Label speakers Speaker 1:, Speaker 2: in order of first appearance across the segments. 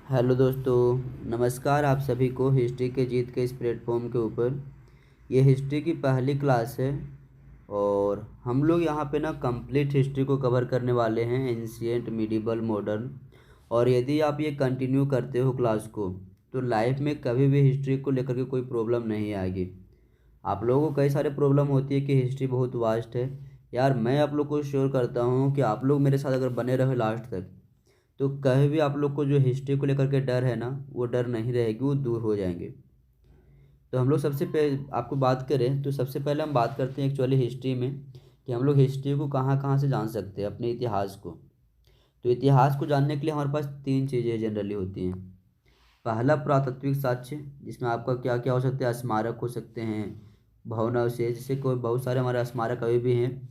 Speaker 1: Hello दोस्तों, नमस्कार आप सभी को हिस्ट्री के जीत के इस प्लेटफॉर्म के ऊपर। ये हिस्ट्री की पहली क्लास है और हम लोग यहाँ पे ना कंप्लीट हिस्ट्री को कवर करने वाले हैं, एंशियंट, मिडिवल, मॉडर्न। और यदि आप ये कंटिन्यू करते हो क्लास को तो लाइफ में कभी भी हिस्ट्री को लेकर के कोई प्रॉब्लम नहीं आएगी। आप लोगों को कई सारे प्रॉब्लम होती है कि हिस्ट्री बहुत वास्ट है। यार मैं आप लोग को श्योर करता हूँ कि आप लोग मेरे साथ अगर बने रहे लास्ट तक तो कहीं भी आप लोग को जो हिस्ट्री को लेकर के डर है ना, वो डर नहीं रहेगी, वो दूर हो जाएंगे। तो हम लोग सबसे पहले आपको बात करें तो सबसे पहले हम बात करते हैं एक्चुअली हिस्ट्री में कि हम लोग हिस्ट्री को कहाँ कहाँ से जान सकते हैं, अपने इतिहास को। तो इतिहास को जानने के लिए हमारे पास तीन चीज़ें जनरली होती हैं। पहला पुरातात्विक साक्ष्य, जिसमें आपका क्या क्या हो सकता है, स्मारक हो सकते हैं, भवनावशेष, जैसे कोई बहुत सारे हमारे स्मारक अभी भी हैं।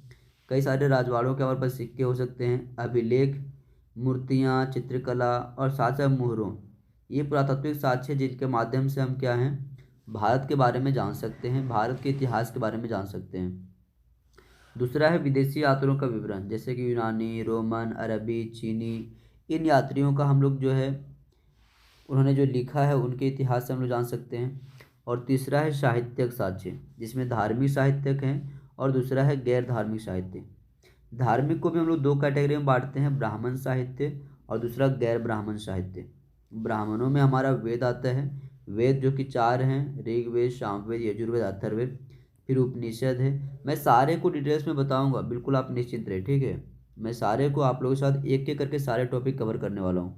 Speaker 1: कई सारे राजवाड़ों के हमारे पास सिक्के हो सकते हैं, अभिलेख, मूर्तियाँ, चित्रकला और साथ साथ मुहरों। ये पुरातात्विक साक्ष्य हैं जिनके माध्यम से हम क्या हैं, भारत के बारे में जान सकते हैं, भारत के इतिहास के बारे में जान सकते हैं। दूसरा है विदेशी यात्रियों का विवरण, जैसे कि यूनानी, रोमन, अरबी, चीनी। इन यात्रियों का हम लोग जो है, उन्होंने जो लिखा है उनके इतिहास से हम लोग जान सकते हैं। और तीसरा है साहित्यिक साक्ष्य, जिसमें धार्मिक साहित्यक हैं और दूसरा है गैर धार्मिक साहित्य। धार्मिक को भी हम लोग दो कैटेगरी में बांटते हैं, ब्राह्मण साहित्य और दूसरा गैर ब्राह्मण साहित्य। ब्राह्मणों में हमारा वेद आता है, वेद जो कि चार हैं, ऋग्वेद, सामवेद, यजुर्वेद, अथर्ववेद। फिर उपनिषद है। मैं सारे को डिटेल्स में बताऊंगा, बिल्कुल आप निश्चिंत रहे, ठीक है। मैं सारे को आप लोगों के साथ एक एक करके सारे टॉपिक कवर करने वाला हूँ।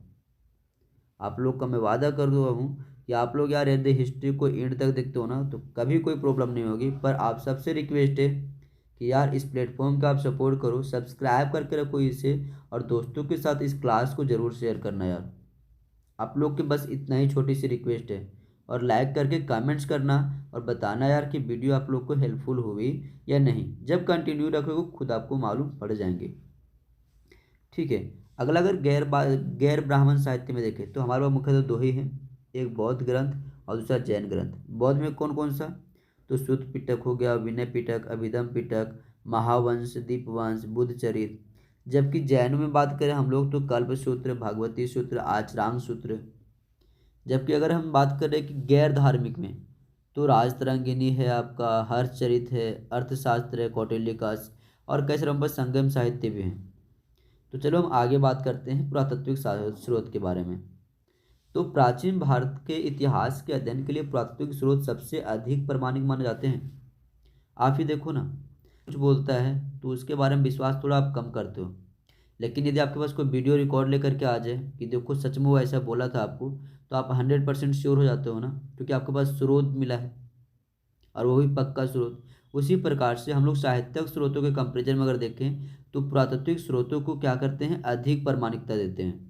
Speaker 1: आप लोग का मैं वादा कर दूंगा हूँ कि आप लोग यार यदि हिस्ट्री को एंड तक देखते हो ना तो कभी कोई प्रॉब्लम नहीं होगी। पर आप सबसे रिक्वेस्ट है कि यार इस प्लेटफॉर्म का आप सपोर्ट करो, सब्सक्राइब करके रखो इसे, और दोस्तों के साथ इस क्लास को ज़रूर शेयर करना यार। आप लोग के बस इतना ही छोटी सी रिक्वेस्ट है। और लाइक करके कमेंट्स करना और बताना यार कि वीडियो आप लोग को हेल्पफुल हुई या नहीं। जब कंटिन्यू रखोगे खुद आपको मालूम पड़ जाएंगे, ठीक है। अगला अगर गैर ब्राह्मण साहित्य में देखें तो हमारे पास मुख्यतः दो ही हैं, एक बौद्ध ग्रंथ और दूसरा जैन ग्रंथ। बौद्ध में कौन कौन सा, तो सुत्त पिटक हो गया, विनय पिटक, अभिधम पिटक, महावंश, दीपवंश, बुद्ध चरित। जबकि जैनों में बात करें हम लोग तो कल्प सूत्र, भगवती सूत्र, आचरांग सूत्र। जबकि अगर हम बात करें कि गैर धार्मिक में तो राजतरंगिनी है, आपका हर्षचरित है, अर्थशास्त्र है, कौटिल्यकाश, और कई सारे हमारे पास संगम साहित्य भी हैं। तो चलो हम आगे बात करते हैं पुरातात्विक स्रोत के बारे में। तो प्राचीन भारत के इतिहास के अध्ययन के लिए पुरातात्विक स्रोत सबसे अधिक प्रामाणिक माने जाते हैं। आप ही देखो ना, कुछ बोलता है तो उसके बारे में विश्वास थोड़ा आप कम करते हो। लेकिन यदि आपके पास कोई वीडियो रिकॉर्ड लेकर के आ जाए कि देखो सच में वो ऐसा बोला था आपको, तो आप 100% श्योर हो जाते हो ना, क्योंकि आपके पास स्रोत मिला है और वो भी पक्का स्रोत। उसी प्रकार से हम लोग साहित्यिक स्रोतों के कंपेरिजन में अगर देखें तो पुरातात्विक स्रोतों को क्या करते हैं, अधिक प्रामाणिकता देते हैं।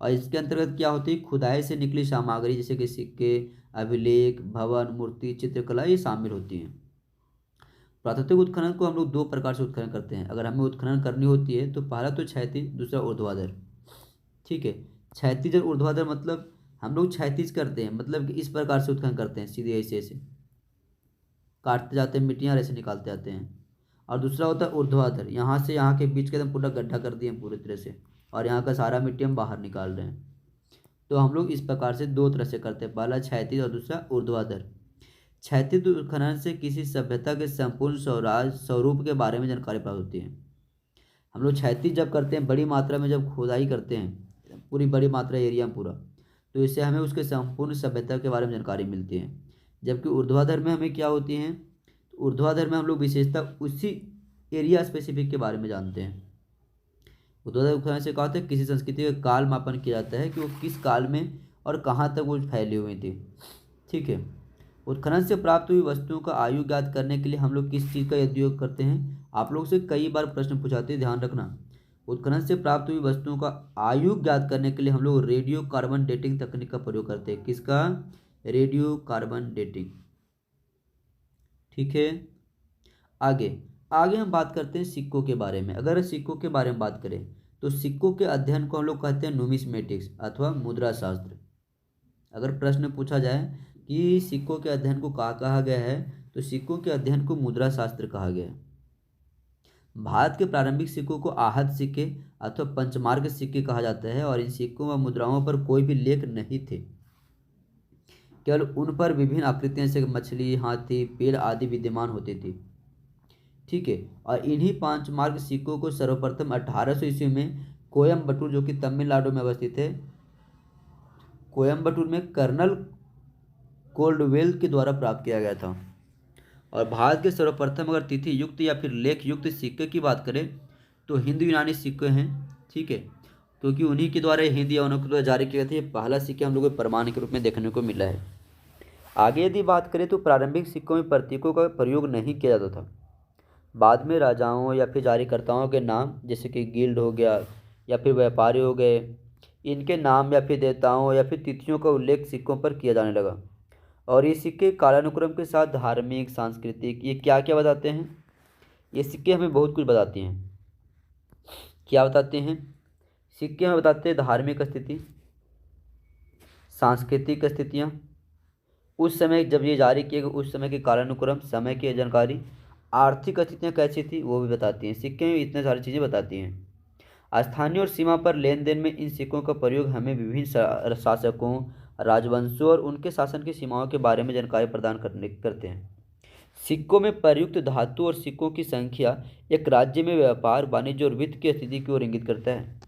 Speaker 1: और इसके अंतर्गत क्या होती है, खुदाई से निकली सामग्री जैसे कि सिक्के, अभिलेख, भवन, मूर्ति, चित्रकला, ये शामिल होती हैं। पुरातात्विक उत्खनन को हम लोग दो प्रकार से उत्खनन करते हैं। अगर हमें उत्खनन करनी होती है तो पहला तो क्षैतिज, दूसरा ऊर्ध्वाधर, ठीक है। क्षैतिज और ऊर्ध्वाधर मतलब हम लोग क्षैतिज करते हैं, मतलब कि इस प्रकार से उत्खनन करते हैं, सीधे ऐसे ऐसे काटते जाते हैं मिट्टियाँ और ऐसे निकालते जाते हैं। और दूसरा होता है ऊर्ध्वाधर, यहाँ से यहाँ के बीच के एकदम पूरा गड्ढा कर दिए पूरी तरह से, और यहाँ का सारा मिट्टी हम बाहर निकाल रहे हैं। तो हम लोग इस प्रकार से दो तरह से करते हैं, पहला क्षैतिज और दूसरा ऊर्ध्वाधर। क्षैतिज उत्खनन से किसी सभ्यता के संपूर्ण स्वरूप के बारे में जानकारी प्राप्त होती है। हम लोग क्षैतिज जब करते हैं, बड़ी मात्रा में जब खुदाई करते हैं, पूरी बड़ी मात्रा एरिया में पूरा, तो इससे हमें उसके संपूर्ण सभ्यता के बारे में जानकारी मिलती है। जबकि ऊर्ध्वाधर में हमें क्या होती हैं, तो ऊर्ध्वाधर में हम लोग विशेषता उसी एरिया स्पेसिफिक के बारे में जानते हैं। ऊर्ध्वाधर उत्खनन से क्या होता है, किसी संस्कृति का काल मापन किया जाता है कि वो किस काल में और कहाँ तक वो फैली हुई थी, ठीक है। उत्खनन से प्राप्त हुई वस्तुओं का आयु ज्ञात करने के लिए हम लोग किस चीज़ का उपयोग करते हैं, आप लोग से कई बार प्रश्न पूछाते हैं, ध्यान रखना। उत्खनन से प्राप्त हुई वस्तुओं का आयु ज्ञात करने के लिए हम लोग रेडियो कार्बन डेटिंग तकनीक का प्रयोग करते हैं। किसका, रेडियो कार्बन डेटिंग, ठीक है। आगे आगे हम बात करते हैं सिक्कों के बारे में। अगर सिक्कों के बारे में बात करें तो सिक्कों के अध्ययन को हम लोग कहते हैं नुमिस्मेटिक्स अथवा मुद्रा शास्त्र। अगर प्रश्न पूछा जाए कि सिक्कों के अध्ययन को कहा कहा गया है, तो सिक्कों के अध्ययन को मुद्रा शास्त्र कहा गया है। भारत के प्रारंभिक सिक्कों को आहत सिक्के अथवा पंचमार्क सिक्के कहा जाता है और इन सिक्कों व मुद्राओं पर कोई भी लेख नहीं थे, केवल उन पर विभिन्न आकृतियां जैसे मछली, हाथी, पेड़ आदि विद्यमान होती थी। ठीक है। और इन्हीं पांच मार्क सिक्कों को सर्वप्रथम 1800 ईस्वी में कोयम्बटूर, जो कि तमिलनाडु में अवस्थित है, कोयम्बटूर में कर्नल कोल्डवेल के द्वारा प्राप्त किया गया था। और भारत के सर्वप्रथम अगर तिथि युक्त या फिर लेख युक्त सिक्के की बात करें तो हिंदू यूनानी सिक्के हैं। ठीक है, क्योंकि उन्हीं के द्वारा हिंद या उनके द्वारा जारी किए गए थे। पहला सिक्के हम लोग को प्रमाण के रूप में देखने को मिला है। आगे यदि बात करें तो प्रारंभिक सिक्कों में प्रतीकों का प्रयोग नहीं किया जाता था। बाद में राजाओं या फिर जारीकर्ताओं के नाम, जैसे कि गिल्ड हो गया या फिर व्यापारी हो गए, इनके नाम या फिर देवताओं या फिर तिथियों का उल्लेख सिक्कों पर किया जाने लगा। और ये सिक्के कालानुक्रम के साथ धार्मिक, सांस्कृतिक, ये क्या क्या बताते हैं? ये सिक्के हमें बहुत कुछ बताते हैं। क्या बताते हैं? सिक्के हमें बताते हैं धार्मिक स्थिति, सांस्कृतिक स्थितियाँ, उस समय जब ये जारी किए गए उस समय के कालानुक्रम, समय की जानकारी, आर्थिक स्थितियाँ कैसी थी वो भी बताती हैं। सिक्के में इतने सारी चीज़ें बताती हैं। स्थानीय और सीमा पर लेन देन में इन सिक्कों का प्रयोग हमें विभिन्न शासकों, राजवंशों और उनके शासन की सीमाओं के बारे में जानकारी प्रदान करते हैं। सिक्कों में प्रयुक्त धातु और सिक्कों की संख्या एक राज्य में व्यापार, वाणिज्य और वित्त की स्थिति की ओर इंगित करता है।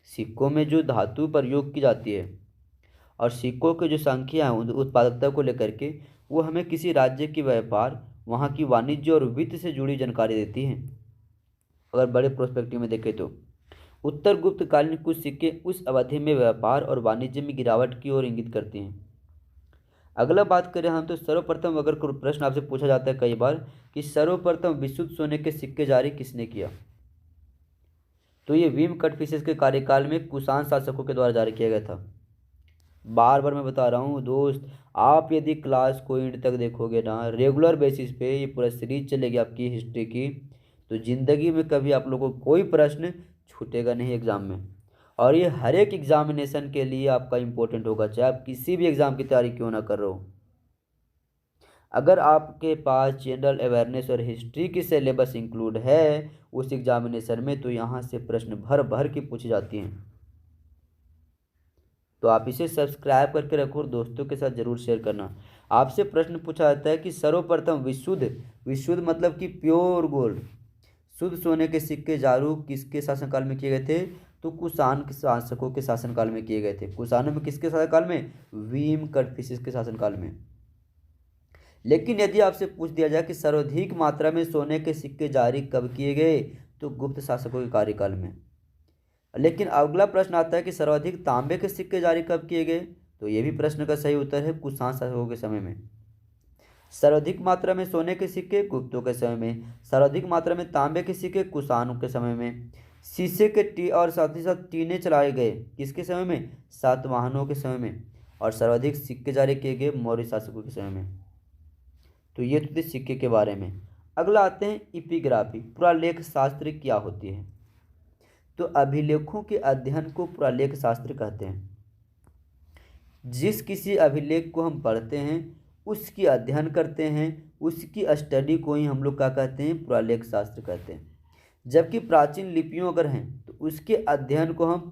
Speaker 1: सिक्कों में जो धातु प्रयोग की जाती है और सिक्कों की जो संख्या है उत्पादकता को लेकर के, वो हमें किसी राज्य की व्यापार, वहाँ की वाणिज्य और वित्त से जुड़ी जानकारी देती है। अगर बड़े प्रोस्पेक्टिव में देखें तो उत्तर गुप्तकालीन कुछ सिक्के उस अवधि में व्यापार और वाणिज्य में गिरावट की ओर इंगित करते हैं। अगला बात करें हम तो सर्वप्रथम, अगर कोई प्रश्न आपसे पूछा जाता है कई बार कि सर्वप्रथम विशुद्ध सोने के सिक्के जारी किसने किया, तो ये विम कटफिशेस के कार्यकाल में कुषाण शासकों के द्वारा जारी किया गया था। बार बार मैं बता रहा हूँ दोस्त, आप यदि क्लास को एंड तक देखोगे ना, रेगुलर बेसिस पे ये पूरा सीरीज चलेगी आपकी हिस्ट्री की, तो ज़िंदगी में कभी आप लोगों को कोई प्रश्न छूटेगा नहीं एग्ज़ाम में। और ये हर एक एग्जामिनेशन के लिए आपका इम्पोर्टेंट होगा, चाहे आप किसी भी एग्ज़ाम की तैयारी क्यों ना कर रहे हो। अगर आपके पास जनरल अवेयरनेस और हिस्ट्री की सिलेबस इंक्लूड है उस एग्जामिनेशन में, तो यहाँ से प्रश्न भर भर के पूछे जाती हैं। तो आप इसे सब्सक्राइब करके रखो और दोस्तों के साथ जरूर शेयर करना। आपसे प्रश्न पूछा जाता है कि सर्वप्रथम विशुद्ध मतलब कि प्योर गोल्ड, शुद्ध सोने के सिक्के जारू किसके शासनकाल में किए गए थे, तो कुषाण के शासकों के शासनकाल में किए गए थे। कुषाणों में किसके शासनकाल में? वीम कटफिशेस के शासनकाल में। लेकिन यदि आपसे पूछ दिया जाए कि सर्वाधिक मात्रा में सोने के सिक्के जारी कब किए गए, तो गुप्त शासकों के कार्यकाल में। लेकिन अगला प्रश्न आता है कि सर्वाधिक तांबे के सिक्के जारी कब किए गए, तो ये भी प्रश्न का सही उत्तर है कुषाण शासकों के समय में। सर्वाधिक मात्रा में सोने के सिक्के गुप्तों के समय में, सर्वाधिक मात्रा में तांबे के सिक्के कुषाणों के समय में। शीशे के टी और साथ ही साथ टीने चलाए गए किसके समय में? सातवाहनों के समय में। और सर्वाधिक सिक्के जारी किए गए मौर्य शासकों के समय में। तो ये तो थे सिक्के के बारे में। अगला आते हैं इपिग्राफी, पुरालेख शास्त्र क्या होती है। तो अभिलेखों के अध्ययन को पुरालेख शास्त्र कहते हैं। जिस किसी अभिलेख को हम पढ़ते हैं, उसकी अध्ययन करते हैं, उसकी स्टडी को ही हम लोग क्या कहते हैं? पुरालेख शास्त्र कहते हैं। जबकि प्राचीन लिपियों अगर हैं तो उसके अध्ययन को हम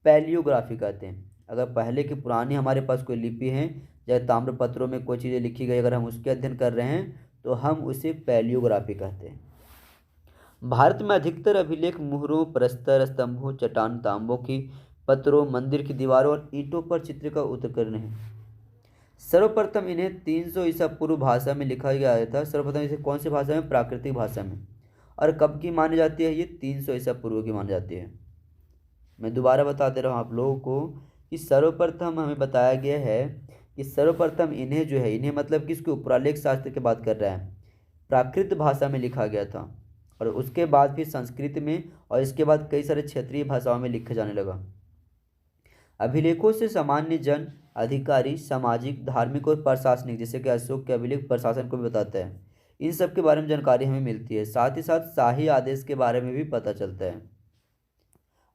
Speaker 1: पैलियोग्राफी कहते हैं। अगर पहले की पुरानी हमारे पास कोई लिपि है, चाहे ताम्रपत्रों में कोई चीज़ें लिखी गई, अगर हम उसके अध्ययन कर रहे हैं तो हम उसे पैलियोग्राफी कहते हैं। भारत में अधिकतर अभिलेख मुहरों, प्रस्तर, स्तंभों, चट्टान, तांबों की पत्रों, मंदिर की दीवारों और ईंटों पर चित्र का उत्कीर्ण है। सर्वप्रथम इन्हें 300 ईसा पूर्व भाषा में लिखा गया था। सर्वप्रथम इसे कौन सी भाषा में? प्राकृतिक भाषा में। और कब की मानी जाती है? ये 300 ईसा पूर्व की मानी जाती है। मैं दोबारा बता दे रहा हूँ आप लोगों को कि सर्वप्रथम हमें बताया गया है कि सर्वप्रथम इन्हें जो है, इन्हें मतलब किसको? पुरालेख शास्त्र की बात कर रहा है, प्राकृत भाषा में लिखा गया था। और उसके बाद फिर संस्कृत में, और इसके बाद कई सारे क्षेत्रीय भाषाओं में लिखा जाने लगा। अभिलेखों से सामान्य जन, अधिकारी, सामाजिक, धार्मिक और प्रशासनिक, जैसे कि अशोक के अभिलेख प्रशासन को भी बताता है, इन सब के बारे में जानकारी हमें मिलती है। साथ ही साथ शाही आदेश के बारे में भी पता चलता है।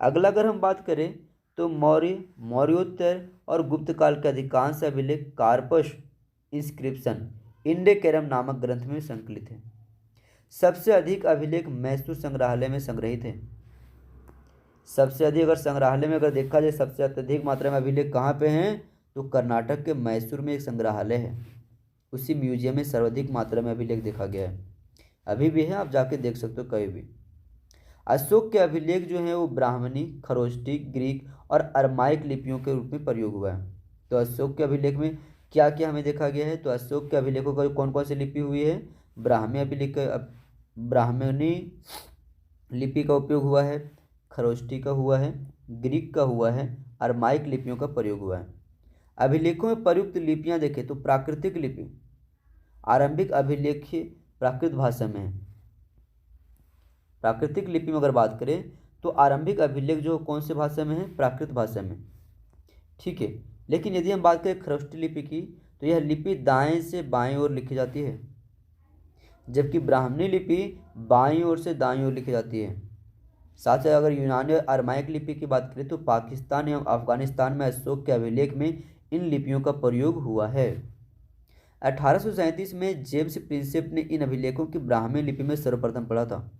Speaker 1: अगला अगर हम बात करें तो मौर्योत्तर और गुप्त काल के अधिकांश अभिलेख कार्पस इंस्क्रिप्शन इंडेकेरम नामक ग्रंथ में संकलित है। सबसे अधिक अभिलेख मैसूर संग्रहालय में संग्रहित है। सबसे अधिक अगर संग्रहालय में अगर देखा जाए सबसे अत्यधिक मात्रा में अभिलेख कहाँ पे हैं, तो कर्नाटक के मैसूर में एक संग्रहालय है, उसी म्यूजियम में सर्वाधिक मात्रा में अभिलेख देखा गया है। अभी भी है, आप जाके देख सकते हो कहीं भी। अशोक के अभिलेख जो है वो ब्राह्मणी, खरोष्टी, ग्रीक और अरमाइक लिपियों के रूप में प्रयोग हुआ है। तो अशोक के अभिलेख में क्या क्या हमें देखा गया है, तो अशोक के अभिलेखों का कौन कौन सी लिपि हुई है, ब्राह्मी अभिलेख, ब्राह्मणी लिपि का उपयोग हुआ है, खरोष्टी का हुआ है, ग्रीक का हुआ है, अरमाइक लिपियों का प्रयोग हुआ है। अभिलेखों में प्रयुक्त लिपियां देखें तो प्राकृतिक लिपि, आरंभिक अभिलेख प्राकृत भाषा में है। प्राकृतिक लिपि में अगर बात करें तो आरंभिक अभिलेख जो कौन से भाषा में है, प्राकृत भाषा में, ठीक है। लेकिन यदि हम बात करें खरोष्टी लिपि की, तो यह लिपि दाएं से बाएं ओर लिखी जाती है, जबकि ब्राह्मणी लिपि बाईं ओर से दाईं ओर लिखी जाती है। साथ ही अगर यूनानी और अरमाइक लिपि की बात करें तो पाकिस्तान एवं अफगानिस्तान में अशोक के अभिलेख में इन लिपियों का प्रयोग हुआ है। 1837 में जेम्स प्रिंसेप ने इन अभिलेखों की ब्राह्मी लिपि में सर्वप्रथम पढ़ा था।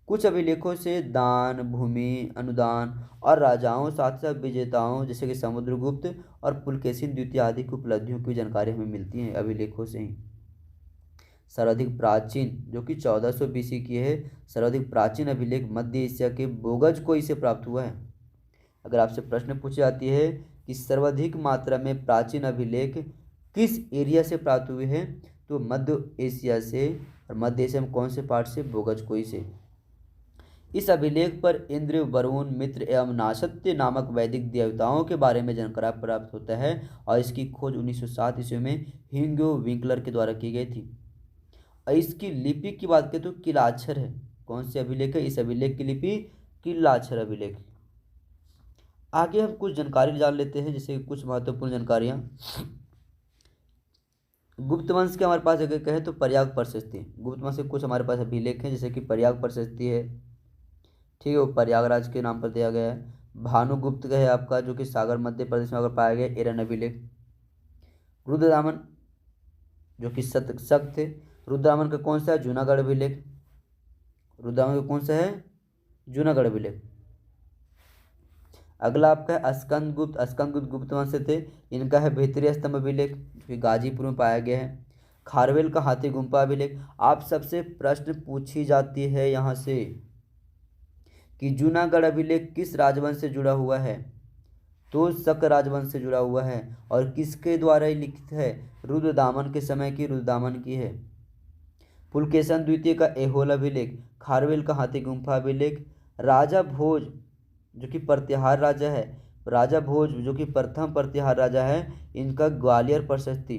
Speaker 1: कुछ अभिलेखों से दान, भूमि, अनुदान और राजाओं साथ साथ विजेताओं जैसे कि समुद्रगुप्त और पुलकेशिन द्वितीय आदि की उपलब्धियों की जानकारी हमें मिलती है अभिलेखों से ही। सर्वाधिक प्राचीन जो कि 1400 BC की है, सर्वाधिक प्राचीन अभिलेख मध्य एशिया के बोगज से प्राप्त हुआ है। अगर आपसे प्रश्न पूछी जाती है कि सर्वाधिक मात्रा में प्राचीन अभिलेख किस एरिया से प्राप्त हुए हैं, तो मध्य एशिया से, और मध्य एशिया में कौन से पार्ट से, बोगज से। इस अभिलेख पर इंद्र, वरुण, मित्र एवं नासत्य नामक वैदिक देवताओं के बारे में जानकारी प्राप्त होता है और इसकी खोज 1907 ईस्वी में ह्यूगो विंकलर के द्वारा की गई थी। और इसकी लिपि की बात करें तो किलाक्षर है। कौन सी अभिलेख है, इस अभिलेख की लिपि किलाक्षर अभिलेख। आगे हम कुछ जानकारी जान लेते हैं, जैसे कुछ महत्वपूर्ण जानकारियां। गुप्त वंश के हमारे पास अगर कहें तो प्रयाग प्रशस्ति, गुप्त वंश के कुछ हमारे पास अभिलेख हैं, जैसे कि प्रयाग प्रशस्ति है, ठीक है, वो प्रयागराज के नाम पर दिया गया है। भानुगुप्त का है आपका, जो कि सागर मध्य प्रदेश में अगर पाया गया, एरन अभिलेख। रुद्रदामन जो कि सक्त थे, रुद्रदामन का कौन सा है, जूनागढ़ अभिलेख। रुद्रदामन का कौन सा है, जूनागढ़ अभिलेख। अगला आपका है अस्कंदगुप्त, अस्कंदगुप्त गुप्त वंश से थे, इनका है भीतरी स्तंभ अभिलेख, जो कि गाजीपुर में पाया गया है। खारवेल का हाथी गुम्फा अभिलेख। आप सबसे प्रश्न पूछी जाती है यहाँ से कि जूनागढ़ अभिलेख किस राजवंश से जुड़ा हुआ है, तो शक राजवंश से जुड़ा हुआ है और किसके द्वारा लिखित है, रुद्रदामन के समय की, रुद्रदामन की है। पुलकेशन द्वितीय का ऐहोल अभिलेख, खारवेल का हाथी गुम्फा अभिलेख। राजा भोज जो कि प्रतिहार राजा है, राजा भोज जो कि प्रथम प्रतिहार राजा है, इनका ग्वालियर प्रशस्ति।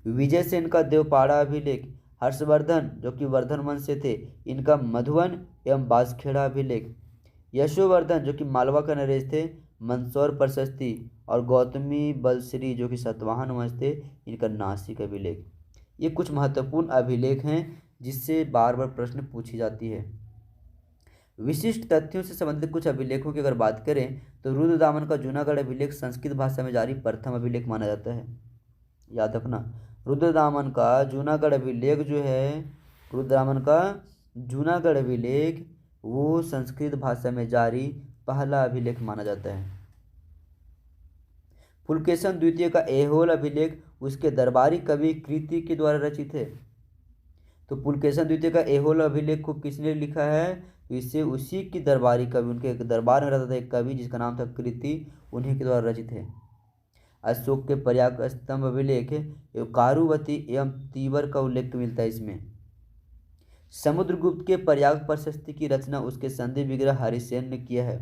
Speaker 1: विजय सेन का देवपाड़ा अभिलेख। हर्षवर्धन जो कि वर्धन वंश से थे, इनका मधुवन एवं बांसखेड़ा अभिलेख। यशोवर्धन जो कि मालवा का नरेश थे, मंदसौर प्रशस्ति। और गौतमी बलश्री जो कि सातवाहन वंश थे, इनका नासिक अभिलेख। ये कुछ महत्वपूर्ण अभिलेख हैं जिससे बार बार प्रश्न पूछी जाती है। विशिष्ट तथ्यों से संबंधित कुछ अभिलेखों की अगर बात करें तो रुद्रदामन का जूनागढ़ अभिलेख संस्कृत भाषा में जारी प्रथम अभिलेख माना जाता है। याद रखना, रुद्रदामन का जूनागढ़ अभिलेख जो है, रुद्रदामन का जूनागढ़ अभिलेख वो संस्कृत भाषा में जारी पहला अभिलेख माना जाता है। पुलकेशन द्वितीय का ऐहोल अभिलेख उसके दरबारी कवि कृति के द्वारा रचित है। तो पुलकेशन द्वितीय का ऐहोल अभिलेख को किसने लिखा है, तो इसे उसी की दरबारी कवि, उनके दरबार में रहता था एक कवि जिसका नाम था कृति, उन्हीं के द्वारा रचित है। अशोक के प्रयाग स्तंभ अभिलेख कारुवती एवं तीवर का उल्लेख मिलता है इसमें। समुद्रगुप्त के प्रयाग प्रशस्ति की रचना उसके संधि विग्रह हरिसेन ने किया है।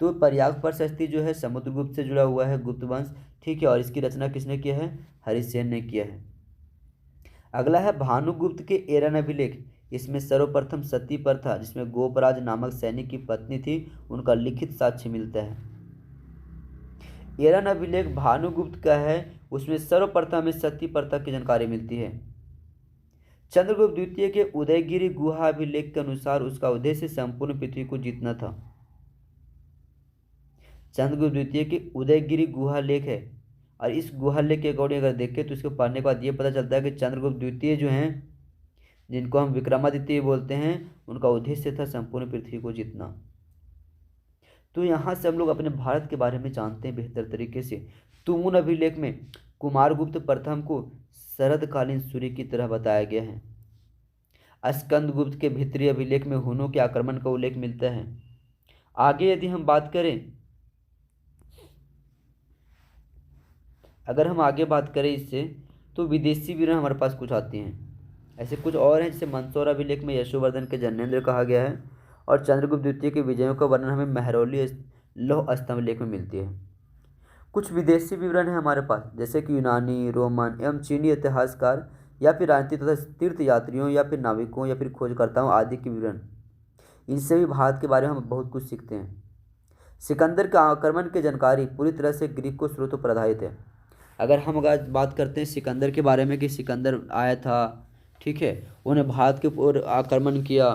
Speaker 1: तो प्रयाग प्रशस्ति जो है समुद्रगुप्त से जुड़ा हुआ है, गुप्त वंश, ठीक है, और इसकी रचना किसने किया है, हरिसेन ने किया है। अगला है भानुगुप्त के एरन अभिलेख। इसमें सर्वप्रथम सती प्रथा जिसमें गोपराज नामक सैनिक की पत्नी थी, उनका लिखित साक्ष्य मिलता है। एरन अभिलेख भानुगुप्त का है, उसमें सर्वप्रथम हमें सती प्रथा की जानकारी मिलती है। चंद्रगुप्त द्वितीय के उदयगिरी गुहा अभिलेख के अनुसार उसका उद्देश्य संपूर्ण पृथ्वी को जीतना था। चंद्रगुप्त द्वितीय के उदयगिरी गुहा लेख है और इस गुहा लेख के अकॉर्डिंग अगर देखें तो इसको पढ़ने के बाद ये पता चलता है कि चंद्रगुप्त द्वितीय जो हैं, जिनको हम विक्रमादित्य बोलते हैं, उनका उद्देश्य था संपूर्ण पृथ्वी को जीतना। तो यहाँ से हम लोग अपने भारत के बारे में जानते हैं बेहतर तरीके से। तुमुन अभिलेख में कुमारगुप्त प्रथम को शरदकालीन सूर्य की तरह बताया गया है। स्कंदगुप्त के भीतरी अभिलेख में हुनों के आक्रमण का उल्लेख मिलता है। आगे यदि हम बात करें, अगर हम आगे बात करें इससे, तो विदेशी वीर हमारे पास कुछ आते हैं। ऐसे कुछ और हैं, जैसे मंदसौर अभिलेख में यशोवर्धन के जन्नेंद्र कहा गया है, और चंद्रगुप्त द्वितीय के विजयों का वर्णन हमें महरौली लौह स्तंभ लेख में मिलती है। कुछ विदेशी विवरण है हमारे पास, जैसे कि यूनानी, रोमन एवं चीनी इतिहासकार या फिर राजनीति तथा तीर्थ यात्रियों या फिर नाविकों या फिर खोजकर्ताओं आदि के विवरण। इनसे भी भारत के बारे में हम बहुत कुछ सीखते हैं। सिकंदर के आक्रमण की जानकारी पूरी तरह से ग्रीक को स्रोतों पर आधारित है। अगर हम बात करते हैं सिकंदर के बारे में कि सिकंदर आया था, ठीक है, उन्हें भारत के ऊपर आक्रमण किया,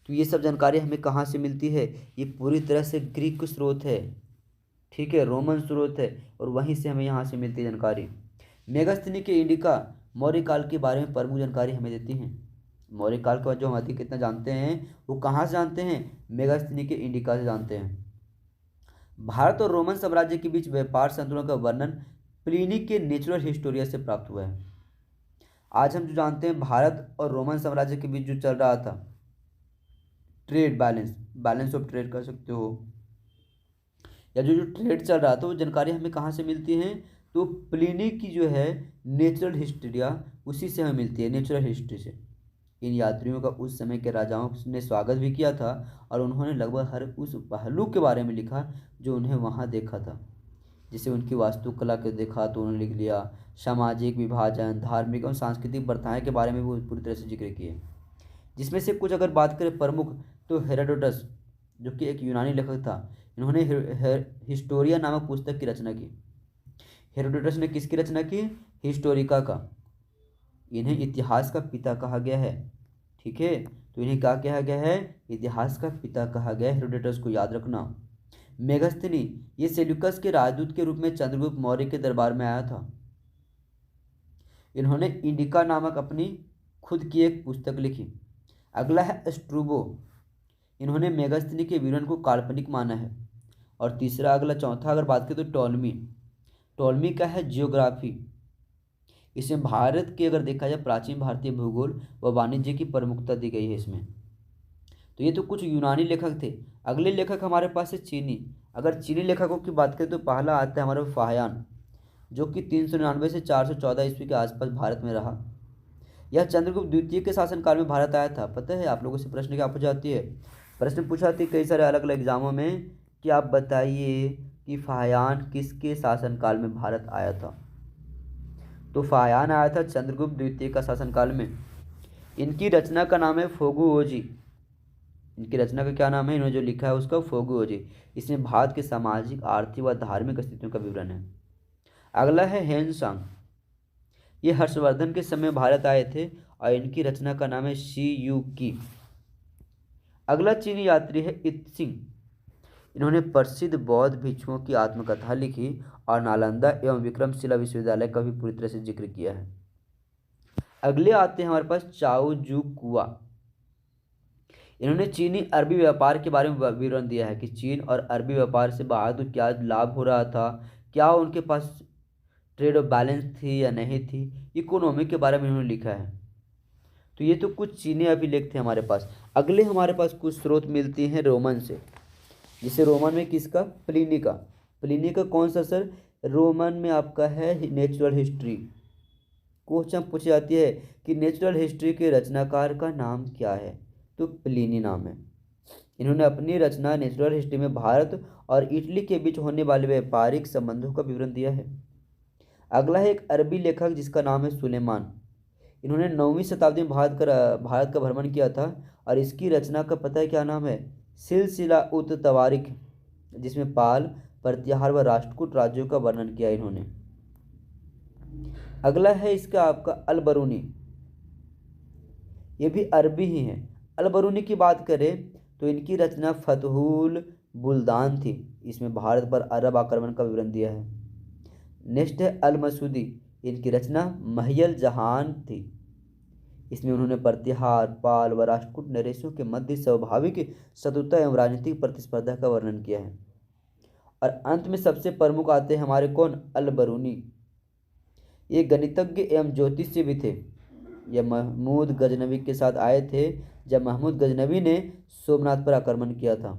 Speaker 1: तो ये सब जानकारी हमें कहाँ से मिलती है? ये पूरी तरह से ग्रीक स्रोत है, ठीक है, रोमन स्रोत है, और वहीं से हमें यहाँ से मिलती है जानकारी। मेगास्थनी के इंडिका मौर्य काल के बारे में प्रमुख जानकारी हमें देती हैं। मौर्य काल के बाद जो हम अधिक कितना जानते हैं, वो कहाँ से जानते हैं? मेगास्थनी के इंडिका से जानते हैं। भारत और रोमन साम्राज्य के बीच व्यापार संतुलन का वर्णन प्लिनी के नेचुरल हिस्टोरिया से प्राप्त हुआ है। आज हम जो जानते हैं भारत और रोमन साम्राज्य के बीच जो चल रहा था ट्रेड बैलेंस ऑफ ट्रेड कर सकते हो, या जो ट्रेड चल रहा था, वो जानकारी हमें कहाँ से मिलती है? तो प्लिनी की जो है नेचुरल हिस्टोरिया, उसी से हमें मिलती है, नेचुरल हिस्ट्री से। इन यात्रियों का उस समय के राजाओं ने स्वागत भी किया था, और उन्होंने लगभग हर उस पहलू के बारे में लिखा जो उन्हें वहाँ देखा था। जैसे उनकी वास्तुकला को देखा तो उन्होंने लिख लिया, सामाजिक विभाजन, धार्मिक और सांस्कृतिक प्रथाएं के बारे में वो पूरी तरह से जिक्र किए। जिसमें से कुछ अगर बात करें प्रमुख, तो हेरोडोटस जो कि एक यूनानी लेखक था, इन्होंने हिस्टोरिया नामक पुस्तक की रचना की। हेरोडोटस ने किसकी रचना की? हिस्टोरिका का। इन्हें इतिहास का पिता कहा गया है, ठीक है, तो इन्हें क्या कहा गया है? इतिहास का पिता कहा गया है, हेरोडोटस को याद रखना। मेगास्थनी ये सेल्यूकस के राजदूत के रूप में चंद्रगुप्त मौर्य के दरबार में आया था। इन्होंने इंडिका नामक अपनी खुद की एक पुस्तक लिखी। अगला है स्ट्रूबो, इन्होंने मेगास्थनी के विवरण को काल्पनिक माना है। और तीसरा, अगला चौथा अगर बात करें तो टॉलमी का है जियोग्राफी। इसमें भारत के अगर देखा जाए प्राचीन भारतीय भूगोल व वाणिज्य की प्रमुखता दी गई है इसमें। तो ये तो कुछ यूनानी लेखक थे। अगले लेखक हमारे पास है चीनी। अगर चीनी लेखकों की बात करें तो पहला आता है हमारा फाहयान, जो कि 399 से 414 ईस्वी के आसपास भारत में रहा। यह चंद्रगुप्त द्वितीय के शासनकाल में भारत आया था। पता है आप लोगों से प्रश्न क्या पूछा जाती है? प्रश्न पूछा जाती है कई सारे अलग अलग एग्जामों में कि आप बताइए कि फाहयान किसके शासनकाल में भारत आया था। तो फाहयान आया था चंद्रगुप्त द्वितीय का शासनकाल में। इनकी रचना का नाम है फोगुओजी। इनकी रचना का क्या नाम है? इन्होंने जो लिखा है उसका फोगुओजी। इसमें भारत के सामाजिक, आर्थिक व धार्मिक स्थितियों का विवरण है। अगला है हेनसांग, ये हर्षवर्धन के समय भारत आए थे और इनकी रचना का नाम है शी यू की। अगला चीनी यात्री है इत्सिंग, इन्होंने प्रसिद्ध बौद्ध भिक्षुओं की आत्मकथा लिखी और नालंदा एवं विक्रमशिला विश्वविद्यालय का भी पूरी तरह से जिक्र किया है। अगले आते हैं हमारे पास चाओ जू कुआ, इन्होंने चीनी अरबी व्यापार के बारे में विवरण दिया है कि चीन और अरबी व्यापार से भारत को क्या लाभ हो रहा था, क्या उनके पास ट्रेड ऑफ बैलेंस थी या नहीं थी, इकोनॉमी के बारे में इन्होंने लिखा है। तो ये तो कुछ चीनी अभिलेख थे हमारे पास। अगले हमारे पास कुछ स्रोत मिलती हैं रोमन से, जिसे रोमन में किसका? प्लिनी का। प्लिनी का कौन सा सर? रोमन में आपका है नेचुरल हिस्ट्री। क्वेश्चन पूछी जाती है कि नेचुरल हिस्ट्री के रचनाकार का नाम क्या है? तो प्लिनी नाम है। इन्होंने अपनी रचना नेचुरल हिस्ट्री में भारत और इटली के बीच होने वाले व्यापारिक संबंधों का विवरण दिया है। अगला है एक अरबी लेखक जिसका नाम है सुलेमान। इन्होंने 9वीं शताब्दी में भारत का भ्रमण किया था और इसकी रचना का पता है क्या नाम है? सिलसिला उत तवारिख, जिसमें पाल, प्रतिहार व राष्ट्रकूट राज्यों का वर्णन किया इन्होंने। अगला है इसका आपका अलबरूनी, ये भी अरबी ही है। अलबरूनी की बात करें तो इनकी रचना फतहुल बुल्दान थी। इसमें भारत पर अरब आक्रमण का विवरण दिया है। नेक्स्ट है अल मसूदी, इनकी रचना महियल जहान थी। इसमें उन्होंने प्रतिहार, पाल व राष्ट्रकूट नरेशों के मध्य स्वाभाविक शत्रुता एवं राजनीतिक प्रतिस्पर्धा का वर्णन किया है। और अंत में सबसे प्रमुख आते हैं हमारे कौन, अल बरूनी। ये गणितज्ञ एवं ज्योतिषी भी थे। यह महमूद गजनवी के साथ आए थे जब महमूद गजनवी ने सोमनाथ पर आक्रमण किया था।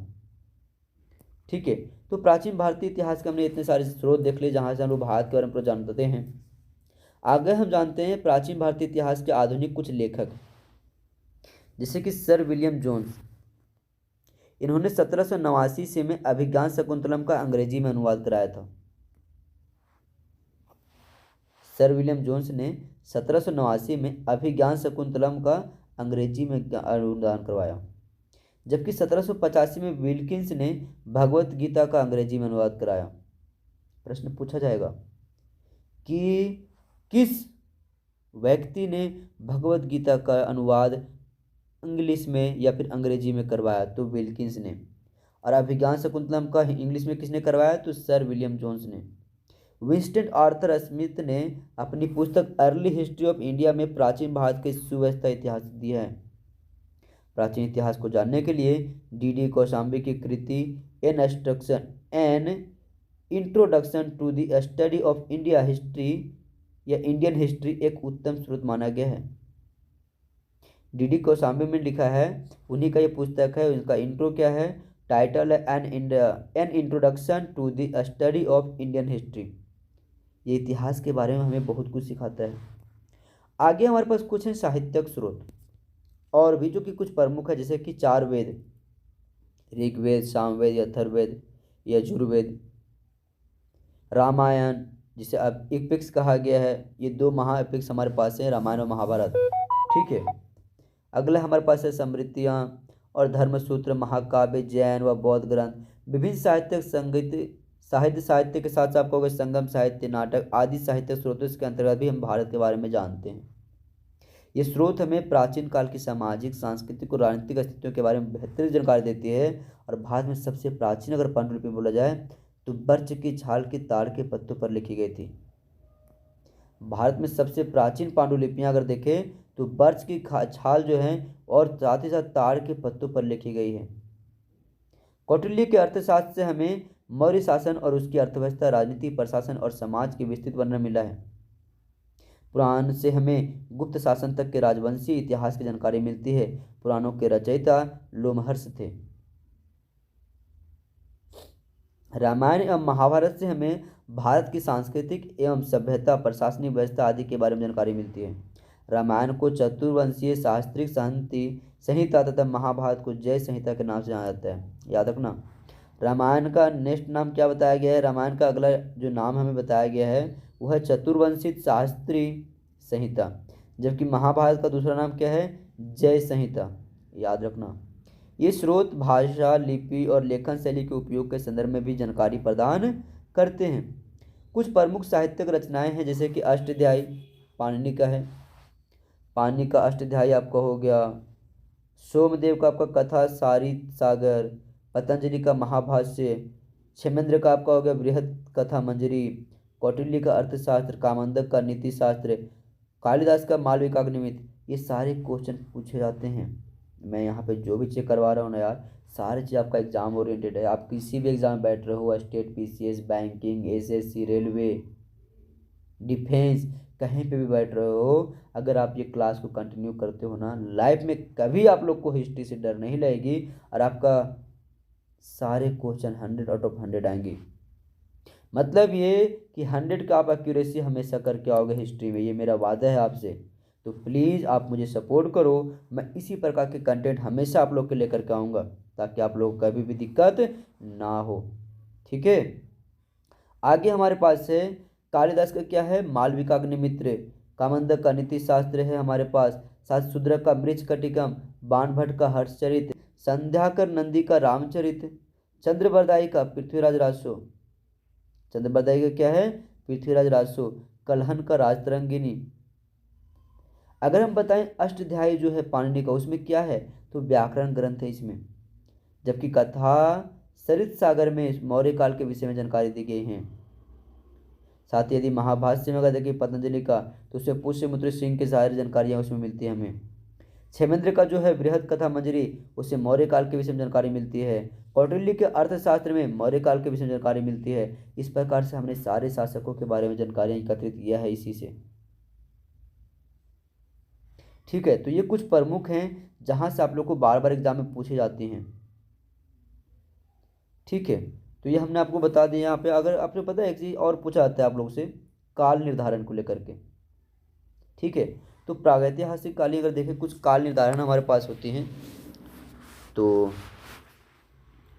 Speaker 1: ठीक है, तो प्राचीन भारतीय इतिहास के हमने इतने सारे स्रोत देख लिए जहाँ से हम लोग भारत के बारे में जानते हैं। आगे हम जानते हैं प्राचीन भारतीय इतिहास के आधुनिक कुछ लेखक, जैसे कि सर विलियम जोन्स। इन्होंने 1789 ईस्वी में अभिज्ञान शकुंतलम का अंग्रेजी में अनुवाद कराया था। सर विलियम जोन्स ने 1789 में अभिज्ञान शकुंतलम का अंग्रेजी में अनुवाद करवाया, जबकि 1785 में विल्किंस ने भगवत गीता का अंग्रेजी में अनुवाद कराया। प्रश्न पूछा जाएगा कि किस व्यक्ति ने भगवत गीता का अनुवाद इंग्लिश में या फिर अंग्रेजी में करवाया, तो विल्किंस ने। और अभिज्ञान शकुंतलम का इंग्लिश में किसने करवाया, तो सर विलियम जोन्स ने। विंस्टन आर्थर स्मिथ ने अपनी पुस्तक अर्ली हिस्ट्री ऑफ इंडिया में प्राचीन भारत के सुव्यवस्था इतिहास दिया है। प्राचीन इतिहास को जानने के लिए डी कौशाम्बी की कृति an introduction to the study of India history या इंडियन हिस्ट्री एक उत्तम स्रोत माना गया है। डी कौशाम्बी में लिखा है, उन्हीं का ये पुस्तक है। उनका इंट्रो क्या है, टाइटल है an introduction to the study of Indian history. ये इतिहास के बारे में हमें बहुत कुछ सिखाता है। आगे हमारे पास कुछ है साहित्यक स्रोत और भी, जो कि कुछ प्रमुख है, जैसे कि 4 वेद, ऋग्वेद, सामवेद, अथर्ववेद, यजुर्वेद, रामायण जिसे अब एपिक्स कहा गया है। ये 2 महा एपिक्स हमारे पास है, रामायण और महाभारत। ठीक है, अगला हमारे पास है स्मृतियाँ और धर्मसूत्र, महाकाव्य, जैन व बौद्ध ग्रंथ, विभिन्न साहित्यिक संगीत साहित्य के साथ साथ आपको होगा संगम साहित्य, नाटक आदि साहित्यिक स्रोतों के अंतर्गत भी हम भारत के बारे में जानते हैं। ये स्रोत हमें प्राचीन काल की सामाजिक, सांस्कृतिक और राजनीतिक स्थितियों के बारे में बेहतर जानकारी देती है। और भारत में सबसे प्राचीन अगर पांडुलिपि बोला जाए तो बर्च की छाल की ताड़ के पत्तों पर लिखी गई थी। भारत में सबसे प्राचीन पांडुलिपियां अगर देखें तो बर्च की छाल जो है और साथ ही साथ ताड़ के पत्तों पर लिखी गई है। कौटिल्य के अर्थशास्त्र से हमें मौर्य शासन और उसकी अर्थव्यवस्था, राजनीति, प्रशासन और समाज की विस्तृत वर्णन मिला है। पुराण से हमें गुप्त शासन तक के राजवंशीय इतिहास की जानकारी मिलती है। पुराणों के रचयिता लोमहर्ष थे। रामायण एवं महाभारत से हमें भारत की सांस्कृतिक एवं सभ्यता, प्रशासनिक व्यवस्था आदि के बारे में जानकारी मिलती है। रामायण को चतुर्वंशीय शास्त्रीय संहिता तथा महाभारत को जय संहिता के नाम से जाना जाता है, याद रखना। रामायण का नेक्स्ट नाम क्या बताया गया है, रामायण का अगला जो नाम हमें बताया गया है वह है चतुर्वंशी शास्त्रीय संहिता, जबकि महाभारत का दूसरा नाम क्या है, जय संहिता, याद रखना। ये स्रोत भाषा, लिपि और लेखन शैली के उपयोग के संदर्भ में भी जानकारी प्रदान करते हैं। कुछ प्रमुख साहित्यिक रचनाएं हैं, जैसे कि अष्टाध्यायी पाणिनि का है। पाणिनि का अष्टाध्यायी आपका हो गया। सोमदेव का आपका कथा सारित सागर, पतंजलि का महाभाष्य, क्षेमेंद्र का आपका हो गया बृहद कथा मंजरी, कौटिल्य का अर्थशास्त्र, कामंदक का नीति शास्त्र, कालिदास का मालविकाग्निमित। ये सारे क्वेश्चन पूछे जाते हैं। मैं यहाँ पे जो भी चेक करवा रहा हूँ ना यार, सारी चीज़ आपका एग्जाम ओरिएंटेड है। आप किसी भी एग्जाम में बैठ रहे हो, state, PCS, banking, SSC, railway, defence, कहीं पे भी बैठ रहे हो, अगर आप ये क्लास को कंटिन्यू करते हो ना, लाइफ में कभी आप लोग को हिस्ट्री से डर नहीं लगेगी और आपका सारे क्वेश्चन 100 आउट ऑफ 100 आएंगे। मतलब ये कि 100 का आप एक्यूरेसी हमेशा करके आओगे हिस्ट्री में, ये मेरा वादा है आपसे। तो प्लीज़ आप मुझे सपोर्ट करो, मैं इसी प्रकार के कंटेंट हमेशा आप लोग के लेकर के आऊँगा ताकि आप लोग को कभी भी दिक्कत ना हो। ठीक है, आगे हमारे पास है कालिदास का क्या है, मालविकाग्निमित्र, कामंदक का नीति शास्त्र है हमारे पास, साथ शूद्रक का मृच्छकटिकम, बाणभट्ट का हर्षचरित, संध्याकर नंदी का रामचरित, चंद्रबरदाई का पृथ्वीराज राजसो, चंद्रबरदाई का क्या है, पृथ्वीराज राजसो, कलहन का राजतरंगिनी। अगर हम बताएं अष्टाध्यायी जो है पाणिनि का, उसमें क्या है, तो व्याकरण ग्रंथ है इसमें, जबकि कथा सरित सागर में मौर्य काल के विषय में जानकारी दी गई है। साथ ही यदि महाभाष्य में अगर देखें पतंजलि का, तो उसमें पुष्यमित्र सिंह की सारी जानकारियाँ उसमें मिलती है हमें। क्षेमेंद्र का जो है बृहद कथा मंजरी, उससे मौर्य काल के विषय में जानकारी मिलती है। कौटिल्य के अर्थशास्त्र में मौर्य काल के विषय में जानकारी मिलती है। इस प्रकार से हमने सारे शासकों के बारे में जानकारियाँ एकत्रित किया है इसी से। ठीक है, तो ये कुछ प्रमुख हैं जहाँ से आप लोग को बार बार एग्जाम में पूछे जाते हैं। ठीक है, तो ये हमने आपको बता दिया। यहाँ पे अगर आपने पता है एक चीज़ और पूछा जाता है आप लोग से, काल निर्धारण को लेकर के। ठीक है, तो प्रागैतिहासिक कालीन अगर देखें कुछ काल निर्धारण हमारे पास होती हैं, तो